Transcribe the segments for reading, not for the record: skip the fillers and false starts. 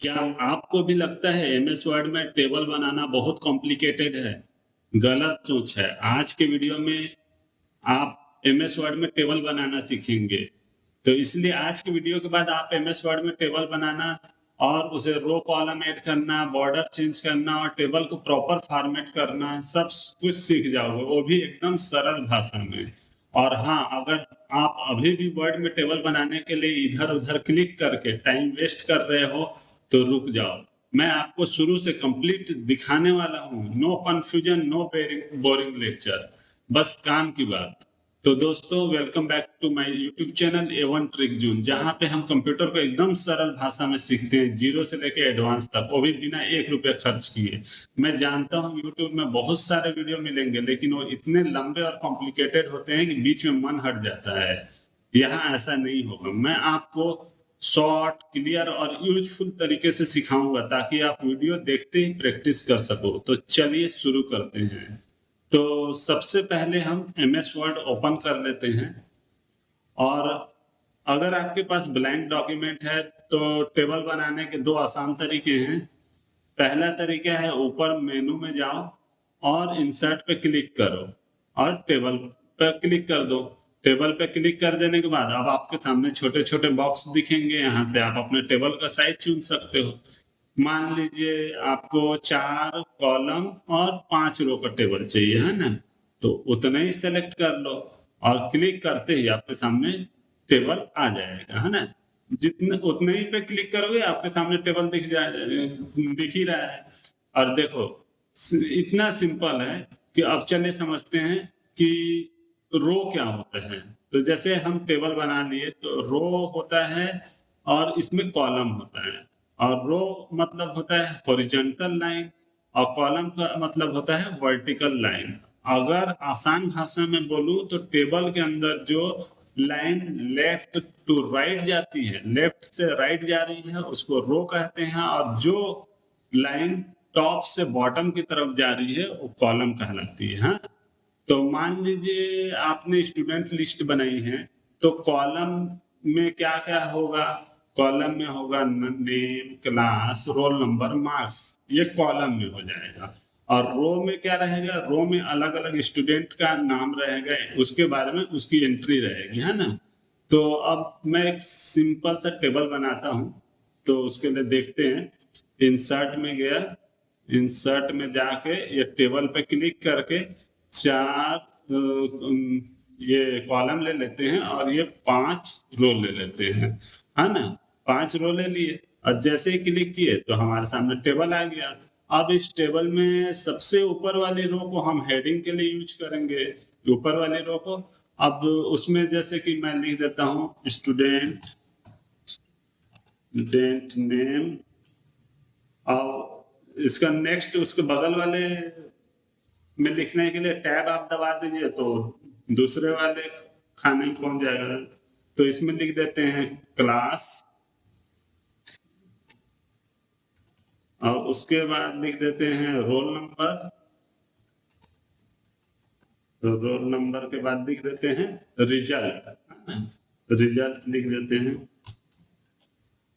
क्या आपको भी लगता है एमएस वर्ड में टेबल बनाना बहुत कॉम्प्लिकेटेड है? गलत सोच है। आज के वीडियो में आप एमएस वर्ड में टेबल बनाना सीखेंगे। तो इसलिए आज के वीडियो के बाद आप एमएस वर्ड में टेबल बनाना और उसे रो कॉलम ऐड करना, बॉर्डर चेंज करना और टेबल को प्रॉपर फॉर्मेट करना सब कुछ सीख जाओगे, वो भी एकदम सरल भाषा में। और हाँ, अगर आप अभी भी वर्ड में टेबल बनाने के लिए इधर-उधर क्लिक करके टाइम वेस्ट कर रहे हो, तो रुक जाओ। मैं आपको शुरू से कंप्लीट दिखाने वाला हूँ। No confusion, no boring lecture, बस काम की बात। तो दोस्तों, welcome back to my YouTube channel A1 trick zone, जहाँ पे हम कंप्यूटर को एकदम सरल भाषा में सीखते हैं, जीरो से लेके एडवांस तक, वो भी बिना ₹1 खर्च किए। मैं जानता हूँ यूट्यूब में बहुत सारे वीडियो मिलेंगे, लेकिन वो इतने लंबे और कॉम्प्लिकेटेड होते हैं कि बीच में मन हट जाता है। यहाँ ऐसा नहीं होगा। मैं आपको शॉर्ट, क्लियर और यूजफुल तरीके से सिखाऊंगा ताकि आप वीडियो देखते ही प्रैक्टिस कर सको। तो चलिए शुरू करते हैं। तो सबसे पहले हम एमएस वर्ड ओपन कर लेते हैं और अगर आपके पास ब्लैंक डॉक्यूमेंट है तो टेबल बनाने के दो आसान तरीके हैं। पहला तरीका है, ऊपर मेनू में जाओ और इंसर्ट पे क्लिक करो और टेबल पर क्लिक कर दो। टेबल पे क्लिक कर देने के बाद अब आपके सामने छोटे-छोटे बॉक्स दिखेंगे, यहाँ से आप अपने टेबल का साइज चुन सकते हो। मान लीजिए आपको 4 कॉलम और 5 रो का टेबल चाहिए, है ना? तो उतना ही सेलेक्ट कर लो और क्लिक करते ही आपके सामने टेबल आ जाएगा, है ना? जितने उतने ही पे क्लिक करोगे आपके सामने टेबल दिख ही रहा है। और देखो, इतना सिंपल है कि अब चलिए समझते हैं कि रो क्या होता है। तो जैसे हम टेबल बना लिए तो रो होता है और इसमें कॉलम होता है। और रो मतलब होता है हॉरिजॉन्टल लाइन और कॉलम का मतलब होता है वर्टिकल लाइन। अगर आसान भाषा में बोलूं तो टेबल के अंदर जो लाइन लेफ्ट टू राइट जाती है, लेफ्ट से राइट जा रही है, उसको रो कहते हैं। और जो लाइन टॉप से बॉटम की तरफ जा रही है वो कॉलम कहलाती है। हाँ? तो मान लीजिए आपने स्टूडेंट लिस्ट बनाई है, तो कॉलम में क्या-क्या होगा? कॉलम में होगा name, class, roll number, marks, ये कॉलम में हो जाएगा। और रो में क्या रहेगा? रो में अलग-अलग स्टूडेंट का नाम रहेगा, उसके बारे में उसकी एंट्री रहेगी, है ना? तो अब मैं एक सिंपल सा टेबल बनाता हूँ, तो उसके लिए देखते हैं। इंसर्ट में गया, इंसर्ट में जाके ये टेबल पे क्लिक करके 4 ये कॉलम ले लेते हैं और ये 5 रो ले लेते हैं, है ना? 5 रो ले लिए और जैसे ही क्लिक किए तो हमारे सामने टेबल आ गया। अब इस टेबल में सबसे ऊपर वाली रो को हम हेडिंग के लिए यूज़ करेंगे, ऊपर वाली रो को। अब उसमें जैसे कि मैं लिख देता हूँ स्टूडेंट स्टूडेंट नेम और इसका नेक्स्ट उसके बगल वाले में लिखने के लिए टैब आप दबा दीजिए तो दूसरे वाले खाने में पहुंच जाएगा। तो इसमें लिख देते हैं क्लास और उसके बाद लिख देते हैं रोल नंबर। तो रोल नंबर के बाद लिख देते हैं रिजल्ट। रिजल्ट लिख देते हैं।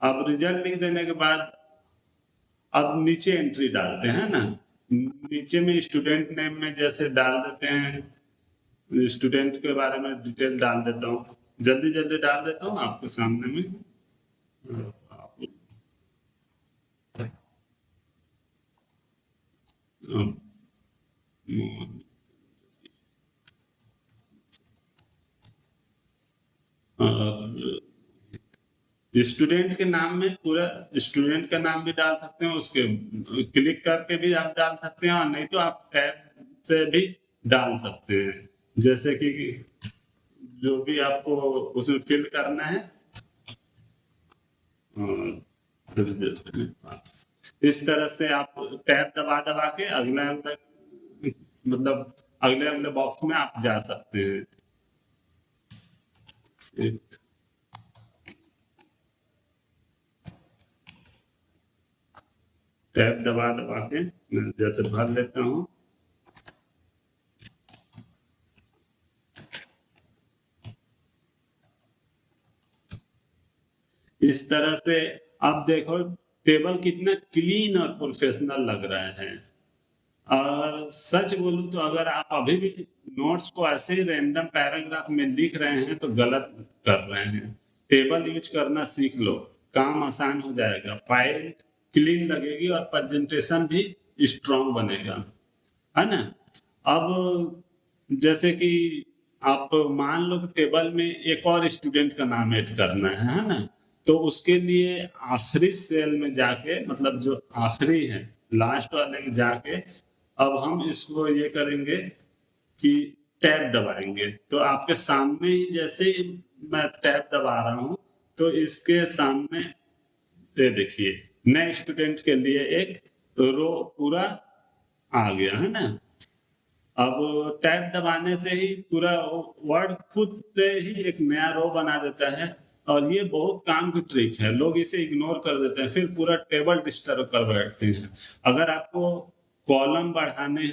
अब रिजल्ट लिख देने के बाद अब नीचे एंट्री डालते हैं ना, नीचे में स्टूडेंट नेम में जैसे डाल देते हैं, स्टूडेंट के बारे में डिटेल डाल देता हूँ, जल्दी जल्दी डाल देता हूँ आपके सामने में। स्टूडेंट के नाम में पूरा स्टूडेंट का नाम भी डाल सकते हैं, उसके क्लिक करके भी आप डाल सकते हैं और नहीं तो आप टैब से भी डाल सकते हैं। जैसे कि जो भी आपको उसमें फिल करना है इस तरह से आप टैब दबा दबा के अगला अगला मतलब अगले अगले बॉक्स में आप जा सकते हैं। टैब दबा दबा के जैसे भर लेता हूँ। इस तरह से अब देखो टेबल कितना क्लीन और प्रोफेशनल लग रहा है। और सच बोलूं तो अगर आप अभी भी नोट्स को ऐसे ही रैंडम पैराग्राफ में लिख रहे हैं तो गलत कर रहे हैं। टेबल यूज करना सीख लो, काम आसान हो जाएगा, फाइल क्लीन लगेगी और प्रेजेंटेशन भी स्ट्रांग बनेगा, है ना। अब जैसे कि आप मान लो कि टेबल में एक और स्टूडेंट का नाम ऐड करना है ना। तो उसके लिए आखिरी सेल में जाके, मतलब जो आखिरी है लास्ट वाले में जाके, अब हम इसको ये करेंगे कि टैब दबाएंगे। तो आपके सामने ही जैसे ही मैं टैब दबा रहा हूँ तो इसके सामने ये देखिए नए स्टूडेंट के लिए एक रो पूरा आ गया, है ना। अब टैब दबाने से ही पूरा वर्ड खुद से ही एक नया रो बना देता है। और ये बहुत काम की ट्रिक है, लोग इसे इग्नोर कर देते हैं, फिर पूरा टेबल डिस्टर्ब कर बैठते हैं। अगर आपको कॉलम बढ़ाने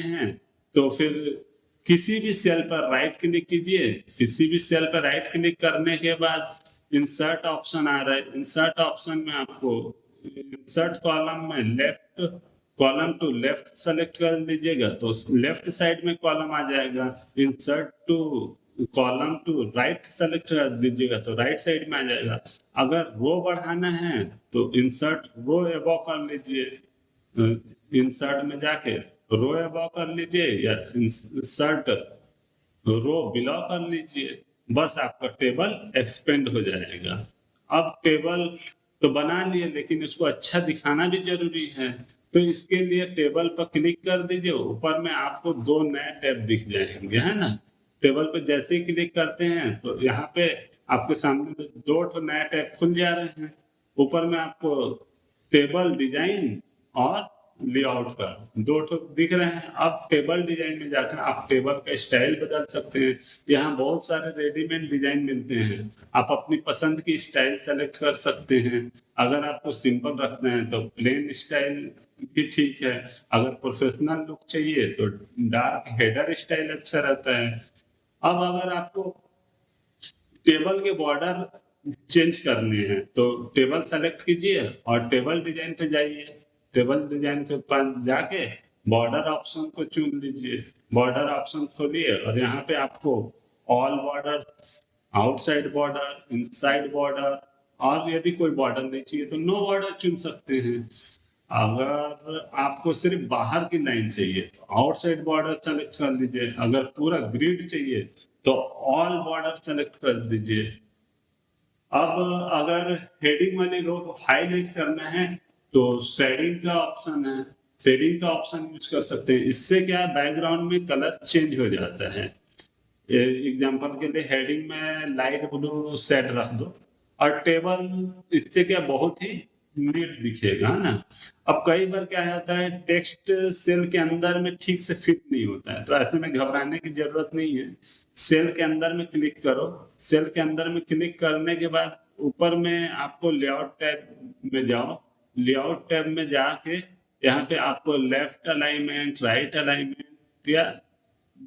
हैं तो फिर किसी भी सेल पर राइट क्लिक कीजिए। किसी भी सेल पर राइट क्लिक करने के बाद इंसर्ट ऑप्शन आ रहा है। इंसर्ट ऑप्शन में आपको इंसर्ट कॉलम में left, column to left select कर लीजिएगा तो लेफ्ट साइड में कॉलम आ जाएगा। Insert to column to right select कर दीजिएगा तो राइट साइड में आ जाएगा। अगर रो बढ़ाना है तो इंसर्ट रो एबव कर लीजिए। इंसर्ट में जाके रो एबव कर लीजिए या इंसर्ट रो बिलो कर लीजिए। बस आपका टेबल एक्सपेंड हो जाएगा। अब टेबल तो बना लिए, लेकिन इसको अच्छा दिखाना भी जरूरी है। तो इसके लिए टेबल पर क्लिक कर दीजिए, ऊपर में आपको 2 नए टैब दिख जाएंगे, है ना। टेबल पे जैसे ही क्लिक करते हैं तो यहाँ पे आपके सामने 2 नए टैब खुल जा रहे हैं। ऊपर में आपको टेबल डिजाइन और लेआउट का 2 दिख रहे हैं। अब टेबल डिजाइन में जाकर आप टेबल का स्टाइल बदल सकते हैं। यहाँ बहुत सारे रेडीमेड डिजाइन मिलते हैं, आप अपनी पसंद की स्टाइल सेलेक्ट कर सकते हैं। अगर आपको सिंपल रखना है तो प्लेन स्टाइल भी ठीक है। अगर प्रोफेशनल लुक चाहिए तो डार्क हेडर स्टाइल अच्छा रहता है। अब अगर आपको टेबल के बॉर्डर चेंज करने हैं तो टेबल सेलेक्ट कीजिए और टेबल डिजाइन पे जाइए। टेबल डिजाइन के पास जाके बॉर्डर ऑप्शन को चुन लीजिए। बॉर्डर ऑप्शन खोलिए और यहाँ पे आपको all border, outside border, inside border, और यदि कोई बॉर्डर नहीं चाहिए तो नो बॉर्डर चुन सकते हैं। अगर आपको सिर्फ बाहर की लाइन चाहिए तो आउटसाइड बॉर्डर सेलेक्ट कर लीजिए। अगर पूरा ग्रिड चाहिए तो ऑल बॉर्डर सेलेक्ट कर दीजिए। अब अगर हेडिंग वाली रो को हाईलाइट करना है तो शेडिंग का ऑप्शन है, शेडिंग का ऑप्शन यूज कर सकते हैं। इससे क्या बैकग्राउंड में कलर चेंज हो जाता है। एग्जांपल के लिए हेडिंग में लाइट ब्लू शेड रख दो और टेबल इससे क्या बहुत ही नीट दिखेगा, है ना। अब कई बार क्या होता है टेक्स्ट सेल के अंदर में ठीक से फिट नहीं होता है, तो ऐसे में घबराने की जरूरत नहीं है। सेल के अंदर में क्लिक करो। सेल के अंदर में क्लिक करने के बाद ऊपर में आपको लेआउट टैब में जाओ। लेआउट टैब में जाके यहाँ पे आपको लेफ्ट अलाइनमेंट, राइट अलाइनमेंट या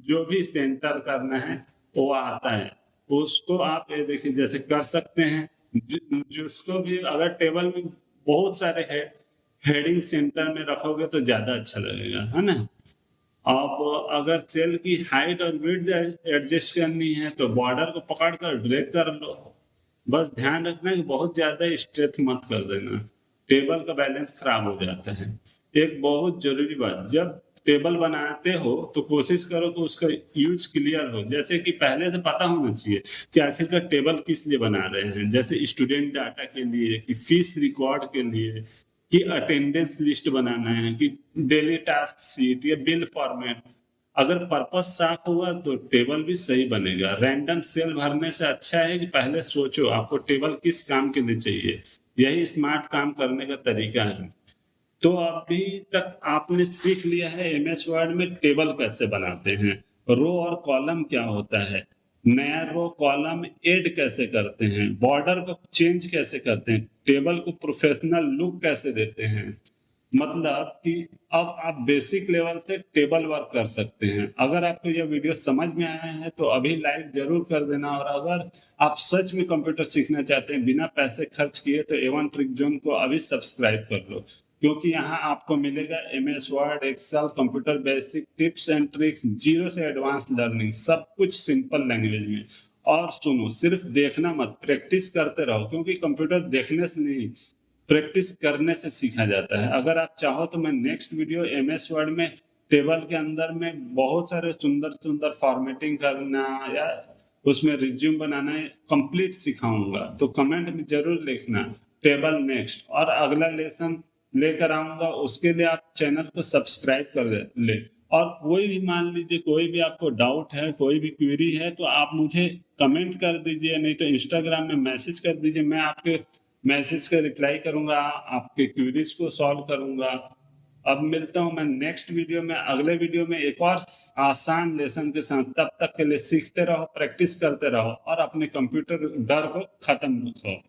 जो भी सेंटर करना है वो आता है। उसको आप ये देखिए जैसे कर सकते हैं। जिसको भी अगर टेबल में बहुत सारे हेडिंग सेंटर में रखोगे तो ज्यादा अच्छा लगेगा, है ना। आप अगर सेल की हाइट और विड्थ एडजस्ट करनी है तो बॉर्डर को पकड़ कर ड्रैग कर लो। बस ध्यान रखना कि बहुत ज्यादा स्ट्रेच मत कर देना, टेबल का बैलेंस खराब हो जाता है। एक बहुत जरूरी बात, जब टेबल बनाते हो तो कोशिश करो कि उसका यूज क्लियर हो। जैसे कि पहले से पता होना चाहिए कि आखिरकार टेबल किस लिए बना रहे हैं। जैसे स्टूडेंट डाटा के लिए, कि फीस रिकॉर्ड के लिए, कि अटेंडेंस लिस्ट बनाना है, कि डेली टास्क शीट या बिल फॉर्मेट। अगर पर्पस साफ हुआ तो टेबल भी सही बनेगा। रैंडम सेल भरने से अच्छा है कि पहले सोचो आपको टेबल किस काम के लिए चाहिए। यही स्मार्ट काम करने का तरीका है। तो अभी तक आपने सीख लिया है एमएस वर्ड में टेबल कैसे बनाते हैं, रो और कॉलम क्या होता है, नया रो कॉलम ऐड कैसे करते हैं, बॉर्डर को चेंज कैसे करते हैं, टेबल को प्रोफेशनल लुक कैसे देते हैं। मतलब कि अब आप बेसिक लेवल से टेबल वर्क कर सकते हैं। अगर आपको यह वीडियो समझ में आया है तो अभी लाइक ज़रूर कर देना, और अगर आप सच में कंप्यूटर सीखना चाहते हैं बिना पैसे खर्च किए तो A1 ट्रिक ज़ोन को अभी सब्सक्राइब कर लो, क्योंकि यहाँ आपको मिलेगा MS Word, Excel, computer basic, tips and tricks, zero से एडवांस लर्निंग, सब कुछ सिंपल लैंग्वेज में। और सुनो, सिर्फ देखना मत, प्रैक्टिस करते रहो, क्योंकि कंप्यूटर देखने से नहीं, प्रैक्टिस करने से सीखा जाता है। अगर आप चाहो तो मैं नेक्स्ट वीडियो एमएस वर्ड में टेबल के अंदर में बहुत सारे सुंदर-सुंदर फॉर्मेटिंग करना या उसमें रिज्यूम बनाना कंप्लीट सिखाऊँगा, तो कमेंट में ज़रूर लिखना टेबल नेक्स्ट, और अगला लेसन लेकर आऊँगा, उसके लिए आप चैनल को सब्सक्राइब कर ले। और कोई भी, मान लीजिए कोई भी आपको डाउट है, कोई भी क्वेरी है, तो आप मुझे कमेंट कर दीजिए, नहीं तो इंस्टाग्राम में मैसेज कर दीजिए, मैं आपके मैसेज का रिप्लाई करूँगा, आपके क्वेरीज को सॉल्व करूँगा। अब मिलता हूँ मैं नेक्स्ट वीडियो में, अगले वीडियो में एक और आसान लेसन के साथ। तब तक के लिए सीखते रहो, प्रैक्टिस करते रहो और अपने कंप्यूटर डर को खत्म रखो।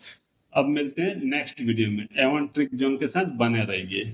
अब मिलते हैं नेक्स्ट वीडियो में। A1 ट्रिक ज़ोन के साथ बने रहिए।